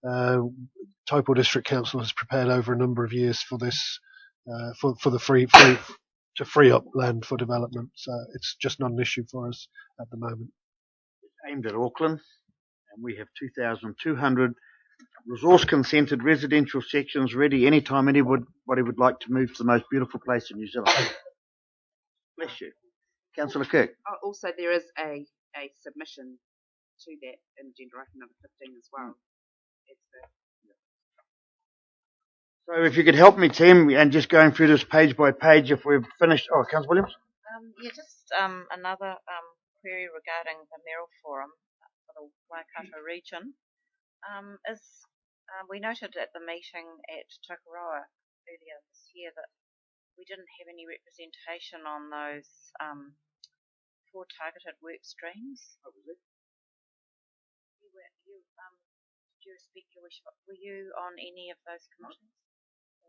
Taupo District Council has prepared over a number of years for this, for the to free up land for development. So it's just not an issue for us at the moment. It's aimed at Auckland, and we have 2,200 resource consented residential sections ready anytime anybody would like to move to the most beautiful place in New Zealand. Bless you. Councillor Kirk. Also, there is a submission to that in agenda item number 15 as well. So if you could help me, Tim, and just going through this page by page if we've finished. Oh, Councillor Williams? Just another query regarding the mayoral forum for the Waikato region. We noted at the meeting at Tokoroa earlier this year that we didn't have any representation on those 4 targeted work streams. What was it? Were you on any of those committees?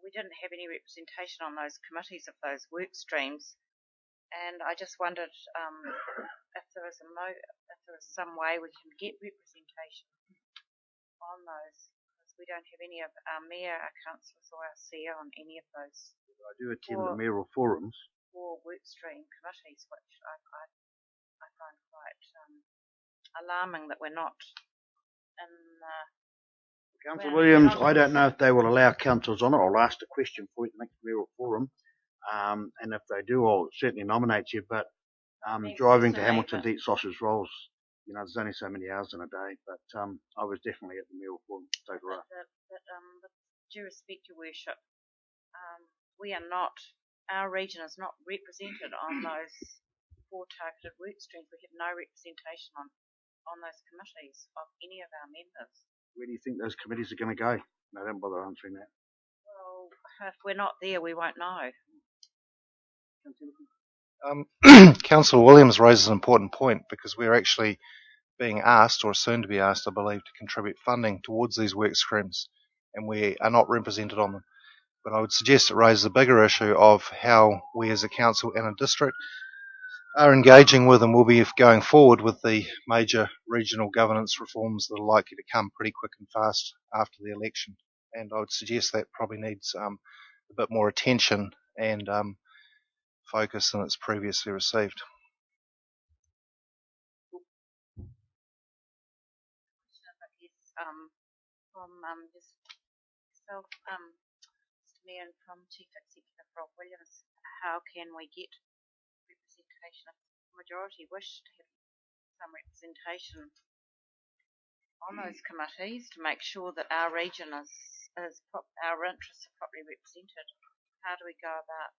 We didn't have any representation on those committees of those work streams, and I just wondered if there was some way we can get representation on those, because we don't have any of our mayor, our councillors, or our CEO on any of those. I do attend the mayoral forums. 4 work stream committees, which I find quite alarming that we're not in. Councillor Williams, I don't know if they will allow councillors on it. I'll ask the question for you at the next mayoral forum. And if they do, I'll certainly nominate you. But driving to Hamilton to eat sausage rolls, there's only so many hours in a day. But I was definitely at the mayoral forum. But due respect, Your Worship, our region is not represented on those 4 targeted work streams. We have no representation on those committees of any of our members. Where do you think those committees are going to go? No, don't bother answering that. Well, if we're not there, we won't know. Councillor Williams raises an important point, because we're actually being asked, or soon to be asked, I believe, to contribute funding towards these work streams, and we are not represented on them. But I would suggest it raises a bigger issue of how we as a council and a district are engaging with and will be going forward with the major regional governance reforms that are likely to come pretty quick and fast after the election. And I would suggest that probably needs a bit more attention and focus than it's previously received. From yourself, Mr. Mayor, and from Chief Executive Rob Williams, how can we get representation? If the majority wish to have some representation on those committees to make sure that our region our interests are properly represented, how do we go about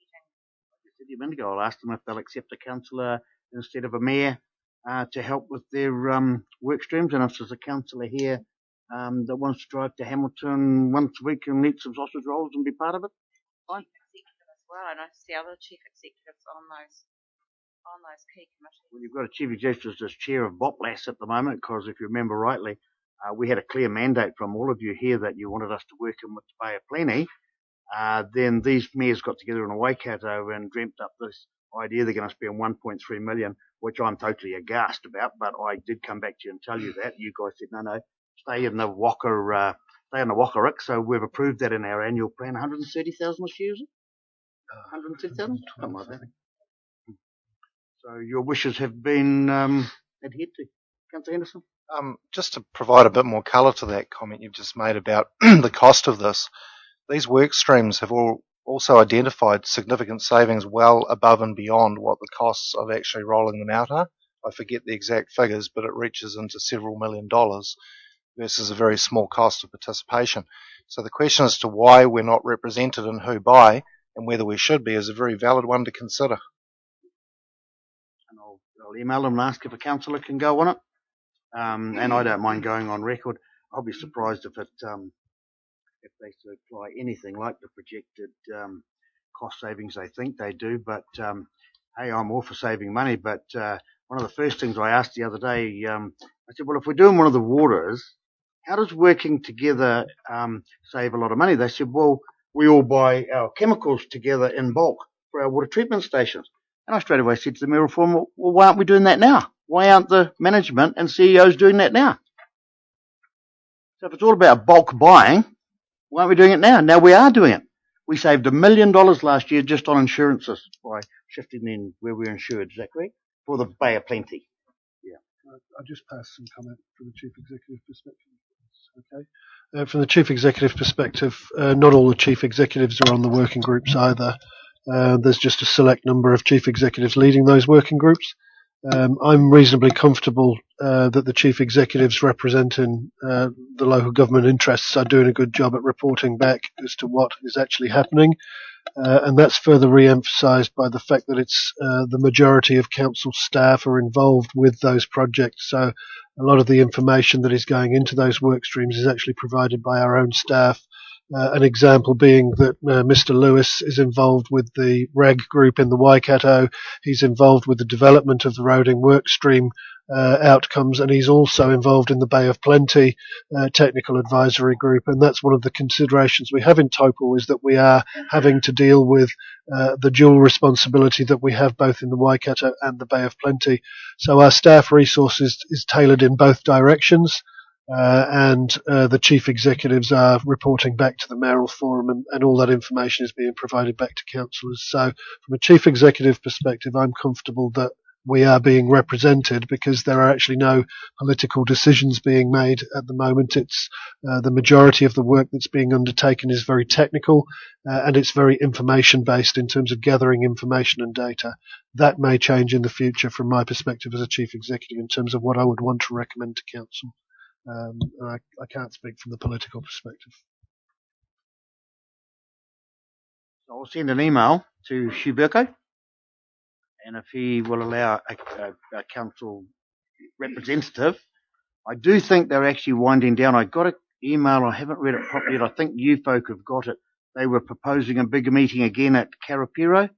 getting? Like I said a minute ago, I'll ask them if they'll accept a councillor instead of a mayor to help with their work streams, and if there's a councillor here that wants to drive to Hamilton once a week and eat some sausage rolls and be part of it, fine. Chief Executive as well. I noticed the other Chief Executives on those key committees. Well, you've got a Chief Executive as chair of BOPLAS at the moment, because if you remember rightly, we had a clear mandate from all of you here that you wanted us to work in with the Bay of Plenty. Then these mayors got together in a Waikato and dreamt up this idea they're going to spend 1.3 million, which I'm totally aghast about, but I did come back to you and tell you that. You guys said, no, stay in the Waka-Rick, so we've approved that in our annual plan. 130,000 this year, is it? 130,000? Something like that. So your wishes have been adhered to. Councillor Henderson? Just to provide a bit more colour to that comment you've just made about the cost of this, these work streams have also identified significant savings well above and beyond what the costs of actually rolling them out are. I forget the exact figures, but it reaches into several $1 million versus a very small cost of participation. So the question as to why we're not represented and who by and whether we should be is a very valid one to consider. And I'll email them and ask if a councillor can go on it. And I don't mind going on record. I'll be surprised if they supply anything like the projected cost savings they think they do. But hey, I'm all for saving money. But one of the first things I asked the other day, I said, well, if we're doing one of the waters, how does working together save a lot of money? They said, well, we all buy our chemicals together in bulk for our water treatment stations. And I straight away said to the mayoral forum, well, why aren't we doing that now? Why aren't the management and CEOs doing that now? So if it's all about bulk buying, why aren't we doing it now? Now we are doing it. We saved $1 million last year just on insurances by shifting in where we're insured. Is that correct? For the Bay of Plenty. I'll just pass some comment from the Chief Executive perspective. Okay. From the Chief Executive perspective, not all the Chief Executives are on the working groups either. There's just a select number of Chief Executives leading those working groups. I'm reasonably comfortable that the Chief Executives representing the local government interests are doing a good job at reporting back as to what is actually happening. And that's further re-emphasised by the fact that it's the majority of council staff are involved with those projects. So a lot of the information that is going into those work streams is actually provided by our own staff. An example being that Mr. Lewis is involved with the RAG group in the Waikato. He's involved with the development of the roading work stream outcomes, and he's also involved in the Bay of Plenty technical advisory group. And that's one of the considerations we have in Taupo, is that we are having to deal with the dual responsibility that we have both in the Waikato and the Bay of Plenty. So our staff resources is tailored in both directions. And the chief executives are reporting back to the mayoral forum, and all that information is being provided back to councillors. So from a chief executive perspective, I'm comfortable that we are being represented, because there are actually no political decisions being made at the moment. It's the majority of the work that's being undertaken is very technical, and it's very information based in terms of gathering information and data. That may change in the future from my perspective as a chief executive in terms of what I would want to recommend to council. I can't speak from the political perspective. I'll send an email to Shuberko, and if he will allow a council representative. I do think they're actually winding down. I got an email, I haven't read it properly, I think you folk have got it. They were proposing a bigger meeting again at Karapiro,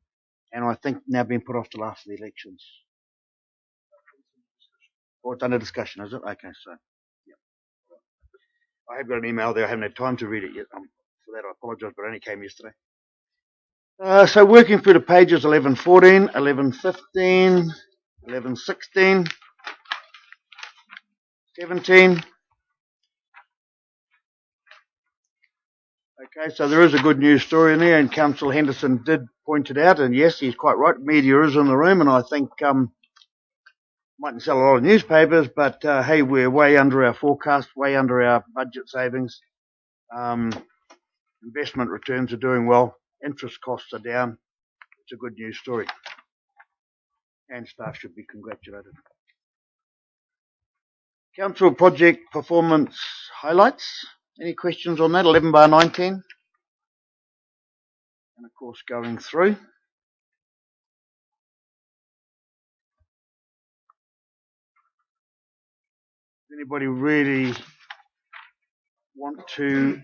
and I think now being put off till after the elections. Or it's under discussion, is it? Okay, so. I have got an email there. I haven't had time to read it yet. For that, I apologise, but it only came yesterday. So working through the pages 11:14, 11:15, 11:16, 17. Okay, so there is a good news story in there, and Councillor Henderson did point it out, and yes, he's quite right. Media is in the room, and I think mightn't sell a lot of newspapers, but hey, we're way under our forecast, way under our budget savings. Investment returns are doing well. Interest costs are down. It's a good news story. And staff should be congratulated. Council project performance highlights. Any questions on that? 11/19. And of course, going through. Anybody really want to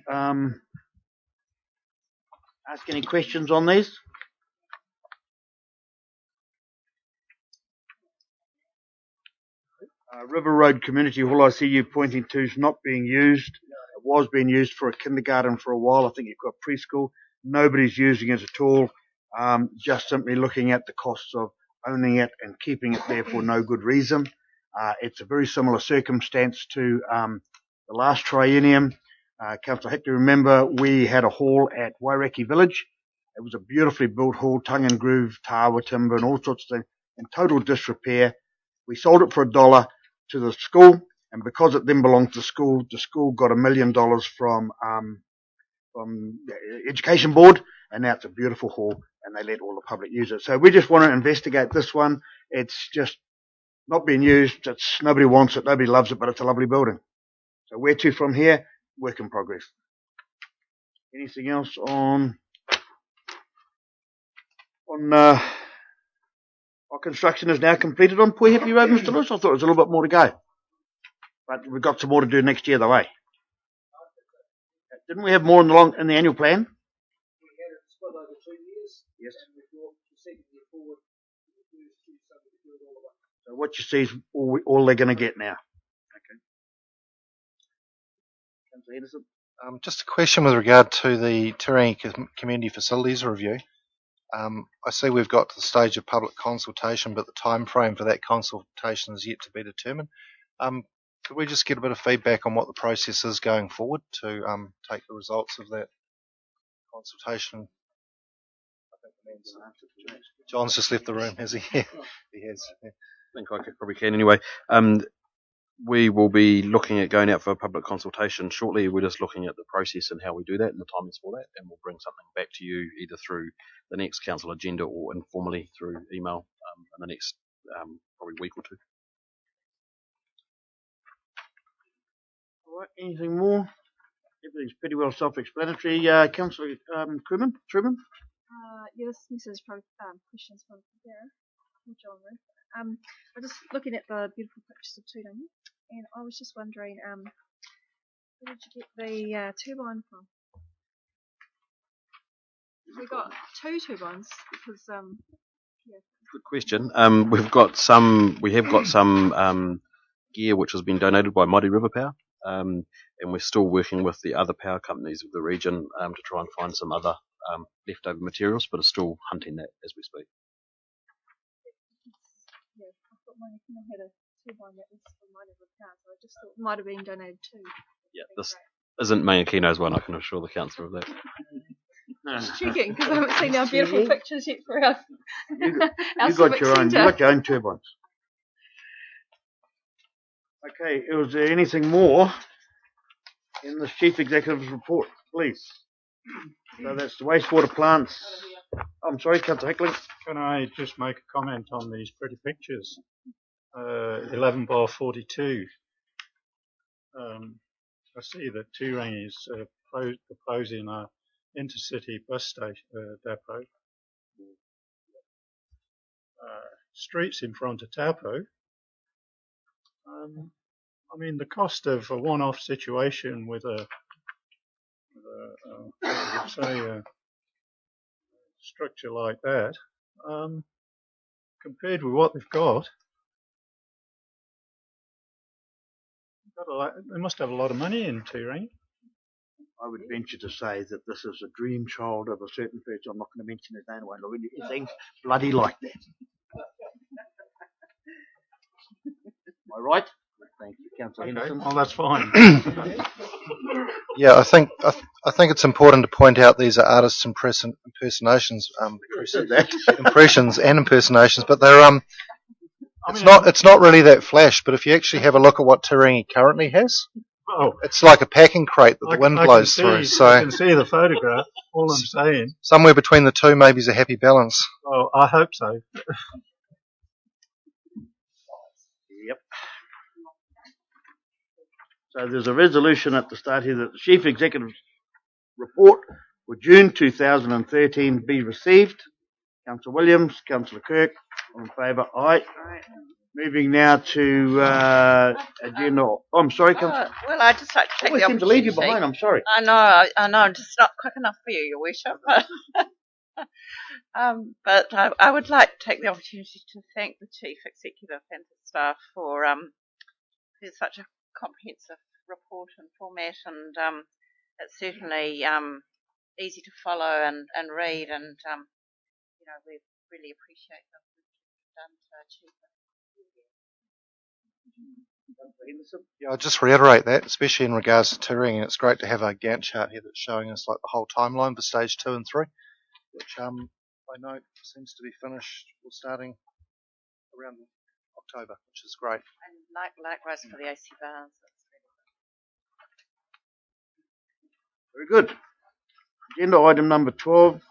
ask any questions on these? River Road Community Hall, I see you pointing to, is not being used. It was being used for a kindergarten for a while. I think you've got preschool. Nobody's using it at all. Just simply looking at the costs of owning it and keeping it there for no good reason. It's a very similar circumstance to the last triennium. Councillor Hickley, remember we had a hall at Waireki Village. It was a beautifully built hall, tongue and groove, tawa timber and all sorts of things, in total disrepair. We sold it for $1 to the school, and because it then belonged to the school got $1 million from the Education Board, and now it's a beautiful hall, and they let all the public use it. So we just want to investigate this one. It's just not being used. Nobody wants it, nobody loves it, but it's a lovely building. So where to from here? Work in progress. Anything else on our construction is now completed on Puihipi Road, Mr. Lewis? I thought there was a little bit more to go. But we've got some more to do next year, though, eh? Didn't we have more in the annual plan? We had it split over 2 years. Yes. And we brought the second year forward to do something to do it all of it. So what you see is all they're going to get now. Okay. Councillor Henderson? Just a question with regard to the Turangi Community Facilities Review. I see we've got to the stage of public consultation, but the time frame for that consultation is yet to be determined. Could we just get a bit of feedback on what the process is going forward to take the results of that consultation? John's just left the room, has he? Yeah, he has. Yeah. I think I probably can anyway. We will be looking at going out for a public consultation shortly. We're just looking at the process and how we do that and the timings for that, and we'll bring something back to you either through the next council agenda or informally through email in the next probably week or two. All right, anything more? Everything's pretty well self-explanatory. Councillor Truman? Yes, this is probably questions from Sarah or John Ruth. I'm just looking at the beautiful pictures of Turangi, and I was just wondering, where did you get the turbine from? We got 2 turbines because yeah. Good question. We have got some gear which has been donated by Mighty River Power, and we're still working with the other power companies of the region to try and find some other leftover materials, but are still hunting that as we speak. Yeah, I thought Mangakino had a turbine that was from Mighty River Power, so I just thought it might have been donated too. Yeah, this isn't Mangakino's one, I can assure the councillor of that. Just checking, because I haven't seen our beautiful pictures yet for our You got your own turbines. Okay, was there anything more in the Chief Executive's report, please? So that's the wastewater plants. I'm sorry, Councillor Hickling. Can I just make a comment on these pretty pictures? 11/42. I see that Turangi is proposing a intercity bus station depot. Streets in front of Taupo. I mean, the cost of a one-off situation with a structure like that, compared with what they've got, they must have a lot of money in Turangi. I would venture to say that this is a dream child of a certain person. I'm not going to mention his name. I won't look into anything bloody like that. Am I right? Thank you, Councillor Henderson. Well, that's fine. Yeah, I think it's important to point out these are artists' impersonations, impressions and impersonations, but they're it's not really that flash. But if you actually have a look at what Turangi currently has, it's like a packing crate that the wind blows through. So I can see the photograph. All I'm saying, somewhere between the two, maybe is a happy balance. Well, I hope so. Yep. So there's a resolution at the start here that the Chief Executive's report for June 2013 be received. Councillor Williams, Councillor Kirk, all in favour? Aye. Moving now to agenda. Oh, I'm sorry, Councillor. Well, I'd just like to take the opportunity. To leave you behind. I'm sorry. I know, I'm just not quick enough for you, Your Worship. But I would like to take the opportunity to thank the Chief Executive and his staff for such a comprehensive report and format, and it's certainly easy to follow and read, and we really appreciate the work you've done to achieve it. Yeah, I'll just reiterate that, especially in regards to Turangi. It's great to have a Gantt chart here that's showing us like the whole timeline for stage 2 and 3, which I know seems to be finished or starting around October, which is great. And likewise for the AC bars. Very good. Agenda item number 12,